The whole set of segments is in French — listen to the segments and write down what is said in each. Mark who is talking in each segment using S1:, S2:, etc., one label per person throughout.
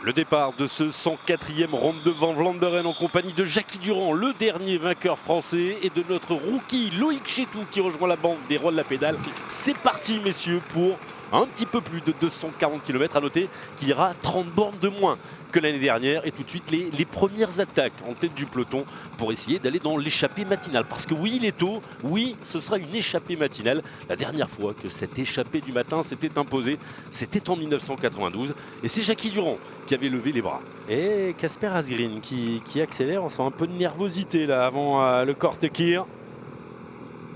S1: Le départ de ce 104e ronde de Van Vlanderen en compagnie de Jackie Durand, le dernier vainqueur français, et de notre rookie Loïc Chetou qui rejoint la bande des rois de la pédale. C'est parti messieurs pour un petit peu plus de 240 km. À noter qu'il y aura 30 bornes de moins que l'année dernière, et tout de suite les premières attaques en tête du peloton pour essayer d'aller dans l'échappée matinale. Parce que oui, il est tôt, oui, ce sera une échappée matinale. La dernière fois que cette échappée du matin s'était imposée, c'était en 1992, et c'est Jackie Durand qui avait levé les bras. Et Casper Asgreen qui accélère, on sent un peu de nervosité là avant le Korte-Kir.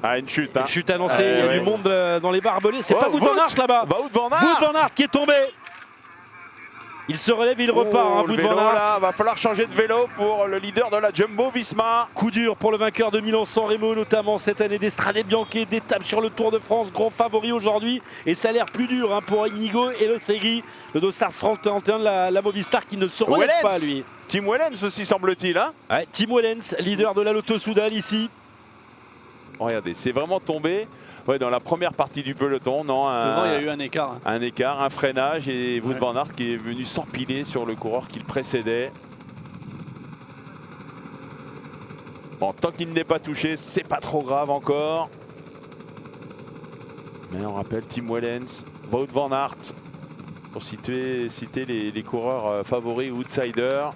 S2: Ah, une chute. Hein.
S1: Une chute annoncée, il y a du monde dans les barbelés. C'est pas Wout van Aert là-bas.
S2: Wout van Aert.
S1: Wout van Aert qui est tombé. Il se relève et il repart.
S2: Wout van Aert. Va falloir changer de vélo pour le leader de la Jumbo-Visma.
S1: Coup dur pour le vainqueur de Milan-San Remo, notamment cette année d'Estrade Bianchi, d'étape sur le Tour de France, grand favori aujourd'hui. Et ça a l'air plus dur pour Inigo Elosegui, le dossard 31 de la Movistar qui ne se relève pas lui.
S2: Tim Wellens aussi semble-t-il. Hein,
S1: ouais, Tim Wellens, leader de la Lotto Soudal ici.
S2: Regardez, c'est vraiment tombé. Ouais, dans la première partie du peloton, non,
S3: il y a eu un écart.
S2: Un écart, un freinage, et Wout van Aert qui est venu s'empiler sur le coureur qui le précédait. Bon, tant qu'il n'est pas touché, c'est pas trop grave encore. Mais on rappelle Tim Wellens, Wout van Aert, pour citer les coureurs favoris ou outsiders.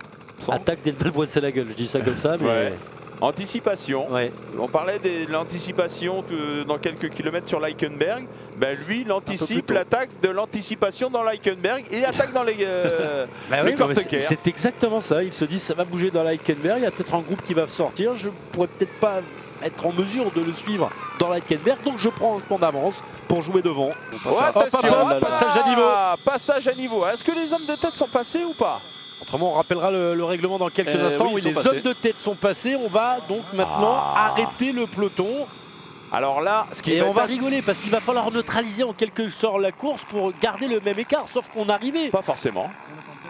S1: Attaque d'Elval la gueule, je dis ça comme ça, mais...
S2: Ouais. Anticipation,
S1: ouais.
S2: On parlait de l'anticipation dans quelques kilomètres sur l'Eikenberg. Ben lui, il anticipe l'attaque de l'anticipation dans l'Eikenberg. Il attaque dans les Korte-Kir.
S1: C'est exactement ça, il se dit ça va bouger dans l'Eikenberg, il y a peut-être un groupe qui va sortir, je pourrais peut-être pas être en mesure de le suivre dans l'Eikenberg, donc je prends un temps d'avance pour jouer devant.
S2: Attention,
S1: passage à niveau.
S2: Passage à niveau. Est-ce que les hommes de tête sont passés ou pas?
S1: Autrement, on rappellera le règlement dans quelques instants. Oui, les hommes de tête sont passés. On va donc maintenant arrêter le peloton.
S2: Alors là,
S1: on va rigoler parce qu'il va falloir neutraliser en quelque sorte la course pour garder le même écart, sauf qu'on arrivait.
S2: Pas forcément.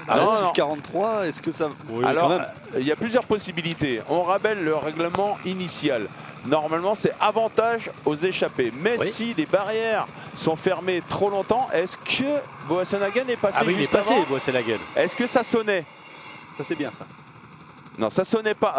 S3: À 6,43, est-ce que ça...
S2: Oui, alors, il y a plusieurs possibilités. On rappelle le règlement initial. Normalement, c'est avantage aux échappés. Mais si les barrières sont fermées trop longtemps, est-ce que Boasson-Hagen est passé juste avant?
S1: Boasson-Hagen.
S2: Est-ce que ça sonnait?
S3: Ça, c'est bien, ça.
S2: Non, ça sonnait pas.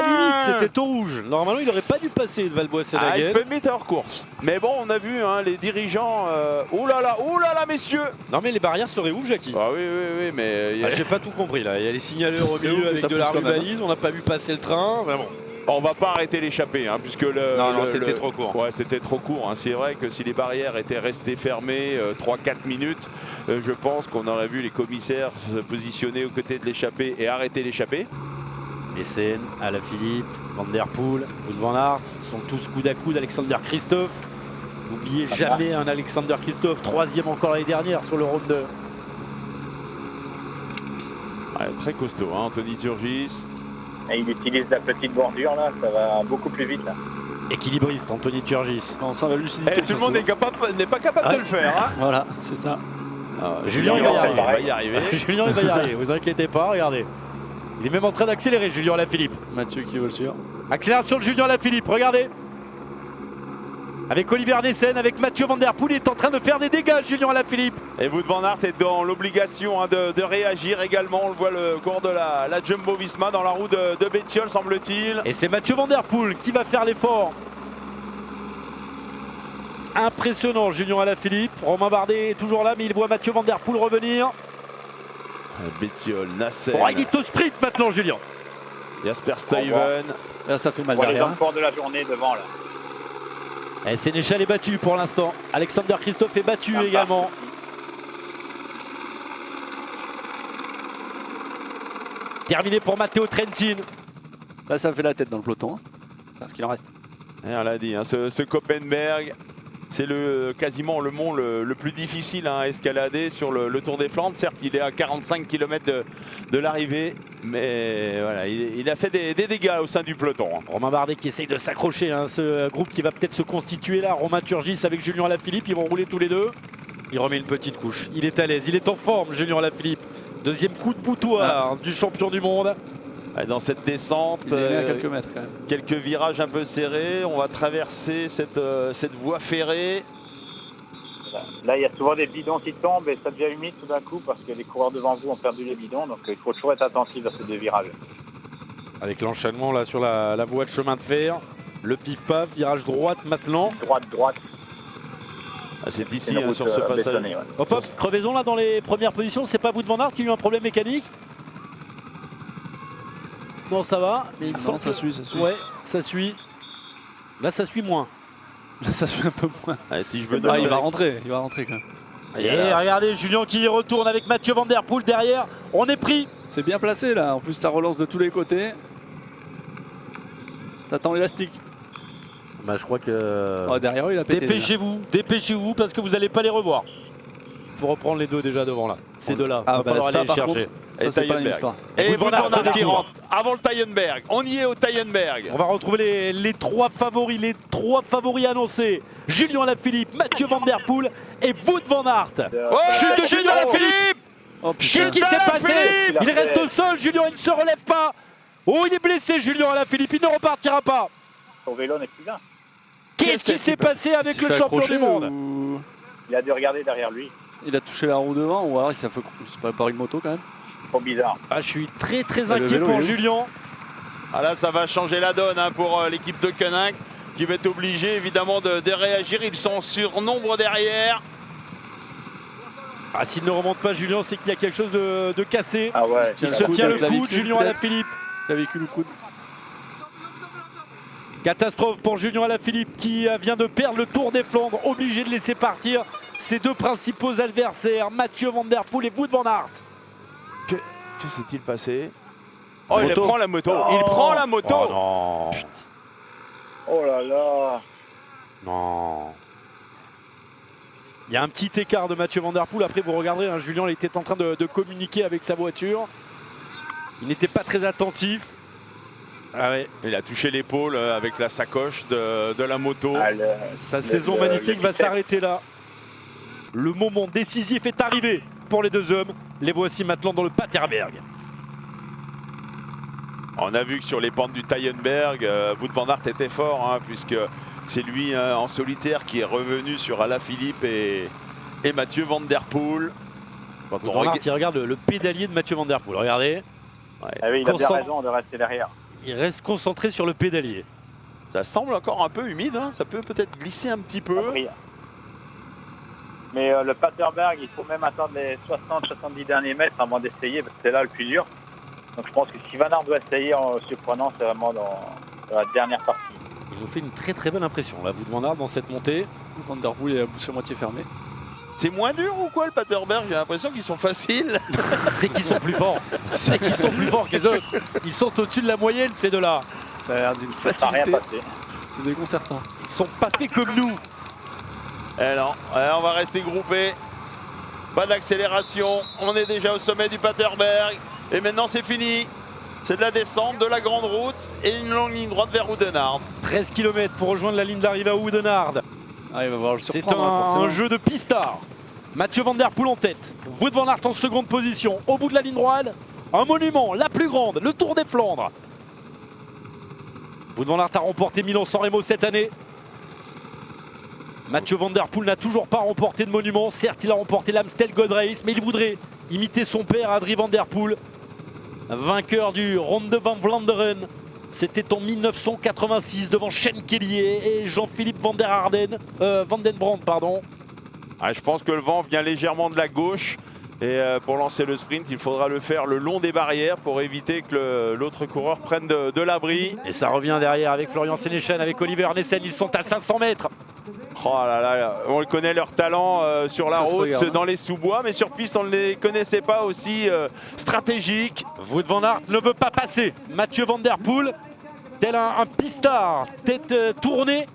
S1: Limite, c'était au rouge. Normalement, il n'aurait pas dû passer de Boasson-Hagen.
S2: Il peut mettre hors course. Mais bon, on a vu les dirigeants. Oh là là, messieurs!
S1: Non, mais les barrières seraient où, Jackie?
S2: Ah oui, mais.
S1: J'ai pas tout compris là. Il y a les signaleurs au milieu avec de la rubalise. On n'a pas vu passer le train. Vraiment.
S2: On va pas arrêter l'échappée, puisque
S1: non, c'était trop court.
S2: Ouais, c'était trop court. C'est vrai que si les barrières étaient restées fermées 3-4 minutes, je pense qu'on aurait vu les commissaires se positionner aux côtés de l'échappée et arrêter l'échappée.
S1: Messen, Alaphilippe, Van Der Poel, Wout van Aert, ils sont tous coude à coude. Alexander Kristoff. N'oubliez jamais un Alexander Kristoff, 3e encore l'année dernière sur le round 2.
S2: Ouais, très costaud, Anthony Turgis.
S4: Et il utilise la petite bordure là, ça va beaucoup plus vite là.
S1: Équilibriste, Anthony Turgis.
S3: On sent la lucidité.
S2: Tout le monde n'est pas capable de le faire.
S3: Voilà, c'est ça.
S1: Julien, il va y arriver.
S2: Julien,
S1: il va y arriver, vous inquiétez pas, regardez. Il est même en train d'accélérer, Julien Alaphilippe.
S3: Mathieu qui veut le suivre.
S1: Accélération de Julien Alaphilippe, regardez. Avec Oliver Nessen, avec Mathieu Van Der Poel, il est en train de faire des dégâts, Julien Alaphilippe.
S2: Et Wout van Aert est dans l'obligation de réagir également. On le voit le cours de la Jumbo-Visma dans la roue de Bettiol, semble-t-il.
S1: Et c'est Mathieu Van Der Poel qui va faire l'effort. Impressionnant, Julien Alaphilippe. Romain Bardet est toujours là, mais il voit Mathieu Van Der Poel revenir.
S2: Bettiol, Nassen.
S1: Il est au sprint maintenant, Julien.
S2: Jasper Stuyven.
S3: Là, ça fait mal
S4: les
S3: derrière.
S4: hommes de la journée devant là.
S1: Et Sénéchal est battu pour l'instant. Alexander Kristoff est battu également. Terminé pour Matteo Trentin.
S3: Là, ça fait la tête dans le peloton. Parce qu'il en reste.
S2: Et on l'a dit, ce Koppenberg, c'est quasiment le mont le plus difficile à escalader sur le Tour des Flandres. Certes, il est à 45 km de l'arrivée, mais voilà, il a fait des dégâts au sein du peloton.
S1: Romain Bardet qui essaye de s'accrocher, ce groupe qui va peut-être se constituer là. Romain Turgis avec Julien Alaphilippe, ils vont rouler tous les deux. Il remet une petite couche, il est à l'aise, il est en forme, Julien Alaphilippe. Deuxième coup de boutoir du champion du monde.
S2: Dans cette descente,
S3: il est à quelques mètres quand même.
S2: Quelques virages un peu serrés, on va traverser cette voie ferrée.
S4: Là, il y a souvent des bidons qui tombent et ça devient humide tout d'un coup parce que les coureurs devant vous ont perdu les bidons. Donc il faut toujours être attentif à ces deux virages.
S1: Avec l'enchaînement là sur la voie de chemin de fer. Le pif-paf, virage droite maintenant.
S4: Droite.
S2: Ah, c'est d'ici
S4: C'est une route,
S2: sur ce passage.
S4: bétonnée, ouais.
S1: Hop hop, crevaison là dans les premières positions. C'est pas Wout van Aert qui a eu un problème mécanique? Non, ça va. Mais il me semble
S3: ça
S1: que-
S3: suit, ça suit.
S1: Ouais, ça suit. Là, ça suit moins.
S3: Ça suit un peu moins.
S2: Allez, si je veux
S3: Ah, il va
S2: demander-
S3: rentrer quand même.
S1: Et regardez Julien qui y retourne avec Mathieu Van Der Poel derrière. On est pris.
S3: C'est bien placé là, en plus ça relance de tous les côtés. T'attends l'élastique.
S1: Bah, je crois que.
S3: Oh, derrière lui il a pété.
S1: Dépêchez-vous parce que vous n'allez pas les revoir. Faut reprendre les deux déjà devant là. Ces deux-là.
S3: Ah,
S1: Va
S3: bah,
S1: falloir
S3: ça,
S1: aller les
S3: par
S1: chercher.
S3: Ça c'est pas une
S2: Tyenberg.
S3: histoire.
S2: Et
S1: Wout van
S2: Wout
S1: Aert
S2: van Aert qui
S1: découvre.
S2: rentre avant le Tyenberg. On y est au Tyenberg.
S1: On va retrouver les trois favoris, annoncés. Julien Alaphilippe, Mathieu Van Der Poel et Wout van Aert. Chute de Julien Alaphilippe.
S3: Oh putain.
S1: Qu'est-ce qui s'est passé?
S4: Alaphilippe.
S1: Il reste au sol, Julien, il ne se relève pas. Oh, il est blessé, Julien Alaphilippe, il ne repartira pas.
S4: Son vélo n'est plus là.
S1: Qu'est-ce qui s'est passé avec
S3: Il
S1: le
S3: s'est fait
S1: champion
S3: accrocher
S1: du monde?
S3: ou
S4: Il a dû regarder derrière lui.
S3: il a touché la roue devant ou alors il s'est fait. C'est pas par une moto quand même.
S4: Trop bizarre.
S1: Ah, je suis très
S3: Ah, le
S1: inquiet
S3: vélo,
S1: pour
S3: il est où?
S1: Julien.
S2: Ah là, ça va changer la donne hein, pour l'équipe de Koenig qui va être obligée évidemment de réagir. Ils sont sur nombre derrière.
S1: Ah, s'il ne remonte pas, Julien, c'est qu'il y a quelque chose de cassé.
S4: Ah ouais.
S3: Il
S1: Il se tient le
S3: avec la
S1: coude,
S3: clavicule,
S1: Julien
S3: peut-être.
S1: Alaphilippe.
S3: Clavicule ou coude.
S1: Catastrophe pour Julien Alaphilippe qui vient de perdre le Tour des Flandres, obligé de laisser partir ses deux principaux adversaires, Mathieu Van Der Poel et Wout van Aert.
S2: Que s'est-il passé? Oh, il
S3: Moto.
S2: prend la moto.
S4: Oh.
S2: Il prend la moto.
S1: Oh non,
S4: Oh là là.
S1: non. Il y a un petit écart de Mathieu Van Der Poel. Après, vous regarderez, hein, Julien il était en train de communiquer avec sa voiture. Il n'était pas très attentif. Ah ouais.
S2: Il a touché l'épaule avec la sacoche de la moto.
S4: Ah,
S1: Sa saison magnifique va s'arrêter là. Le moment décisif est arrivé pour les deux hommes. Les voici maintenant dans le Paterberg.
S2: On a vu que sur les pentes du Tyenberg, Wout van Aert était fort, hein, puisque c'est lui en solitaire qui est revenu sur Alaphilippe et Mathieu Van Der Poel. Quand
S1: Wout van Aert, il regarde le pédalier de Mathieu Van Der Poel. Regardez,
S4: Ah oui, il a bien
S1: Concentre-
S4: raison de rester derrière.
S1: il reste concentré sur le pédalier.
S2: Ça semble encore un peu humide, hein, ça peut peut-être glisser un petit peu.
S4: Compris. Mais le Paterberg, il faut même attendre les 60-70 derniers mètres avant d'essayer, parce que c'est là le plus dur. Donc je pense que si Van Aert doit essayer en surprenant, c'est vraiment dans la dernière partie.
S1: Il nous fait une très très belle impression là, Wout van Aert dans cette montée.
S3: Van Der Poel il a la bouche à moitié fermée.
S2: C'est moins dur ou quoi le Paterberg? J'ai l'impression qu'ils sont faciles.
S1: C'est qu'ils sont plus forts. C'est qu'ils sont plus forts que les autres. Ils sont au-dessus de la moyenne ces deux-là.
S3: Ça a l'air d'une
S4: Ça n'a rien
S3: facilité.
S4: passé.
S3: C'est déconcertant.
S1: Ils sont pas faits comme nous.
S2: Eh non, on va rester groupés. Pas d'accélération. On est déjà au sommet du Paterberg. Et maintenant c'est fini. C'est de la descente, de la grande route et une longue ligne droite vers Oudenaarde.
S1: 13 km pour rejoindre la ligne d'arrivée à Oudenaarde.
S3: Ah, il va falloir le
S1: C'est
S3: surprendre, hein,
S1: un
S3: forcément.
S1: jeu de pistard. Mathieu Van Der Poel en tête. Wout van Aert en seconde position. Au bout de la ligne droite, un monument, la plus grande, le Tour des Flandres. Wout van Aert a remporté Milan-San Remo cette année. Mathieu Van Der Poel n'a toujours pas remporté de monument. Certes, il a remporté l'Amstel Gold Race, mais il voudrait imiter son père, Adrie Van Der Poel, vainqueur du Ronde van Vlaanderen. C'était en 1986 devant Shane Kelly et Jean-Philippe Van den Brandt, pardon.
S2: Ah, je pense que le vent vient légèrement de la gauche. Et pour lancer le sprint, il faudra le faire le long des barrières pour éviter que l'autre coureur prenne de l'abri.
S1: Et ça revient derrière avec Florian Sénéchal, avec Oliver Nessen. Ils sont à 500 mètres.
S2: Oh là là, on connaît leur talent sur la
S3: Ça se
S2: route,
S3: regarde, hein.
S2: dans les sous-bois, mais sur piste, on ne les connaissait pas aussi stratégiques.
S1: Wout van Aert ne veut pas passer. Mathieu Van Der Poel, tel un pistard, tête tournée.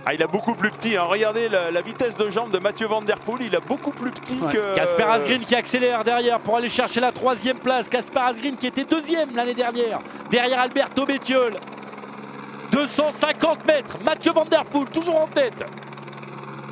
S2: Ah, il a beaucoup plus petit, hein. Regardez la vitesse de jambe de Mathieu Van Der Poel, il a beaucoup plus petit
S3: Ouais.
S2: que...
S1: Casper Asgreen qui accélère derrière pour aller chercher la 3e place. Casper Asgreen qui était 2e l'année dernière. Derrière Alberto Bettiol. 250 mètres. Mathieu Van Der Poel toujours en tête.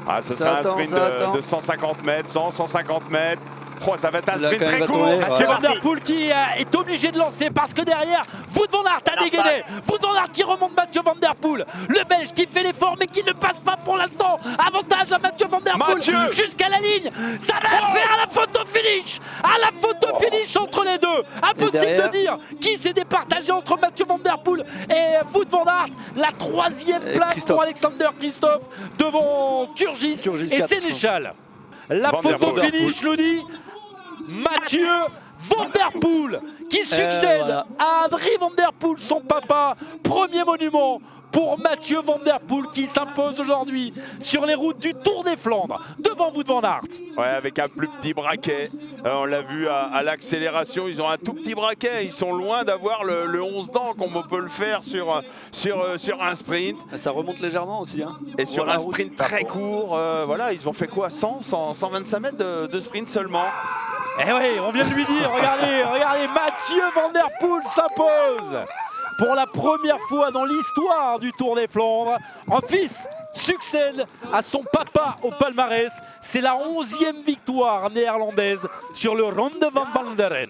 S2: Ah, ce
S3: Ça
S2: sera
S3: attend,
S2: un sprint
S3: ça attend.
S2: de 150 mètres, 150 mètres. Oh, ça va être un
S3: Il a
S2: sprint
S3: quand même
S2: très court.
S3: bâtonné,
S1: Mathieu
S3: voilà.
S1: Van Der Poel qui est obligé de lancer parce que derrière, Wout van Aert a dégainé. Wout van Aert qui remonte Mathieu Van Der Poel. Le Belge qui fait l'effort mais qui ne passe pas pour l'instant. Avantage à Mathieu Van Der Poel
S2: Mathieu
S1: jusqu'à la ligne. Ça va faire à la photo finish. À la photo finish entre les deux. Impossible
S3: derrière
S1: de dire qui s'est départagé entre Mathieu Van Der Poel et Wout van Aert. La 3e
S3: Et
S1: place
S3: Christophe.
S1: pour Alexander Christophe devant Turgis
S3: Turgis
S1: et
S3: 4.
S1: Sénéchal. La
S2: Van Der
S1: photo
S2: Poel.
S1: finish nous dit Mathieu Van Der Poel qui succède
S3: voilà.
S1: à Adrie Van Der Poel, son papa. Premier monument pour Mathieu Van Der Poel qui s'impose aujourd'hui sur les routes du Tour des Flandres devant Wout van Aert.
S2: Ouais, avec un plus petit braquet. On l'a vu à l'accélération, ils ont un tout petit braquet. Ils sont loin d'avoir le 11 dents comme on peut le faire sur un sprint.
S3: Ça remonte légèrement aussi. Hein.
S2: Et sur
S3: Voilà,
S2: un
S3: la route.
S2: sprint très court, voilà, ils ont fait quoi 125 mètres de sprint seulement.
S1: Eh oui, on vient de lui dire, regardez, Mathieu Van Der Poel s'impose pour la première fois dans l'histoire du Tour des Flandres. Un fils succède à son papa au palmarès. C'est la 11e victoire néerlandaise sur le Ronde van Vlaanderen.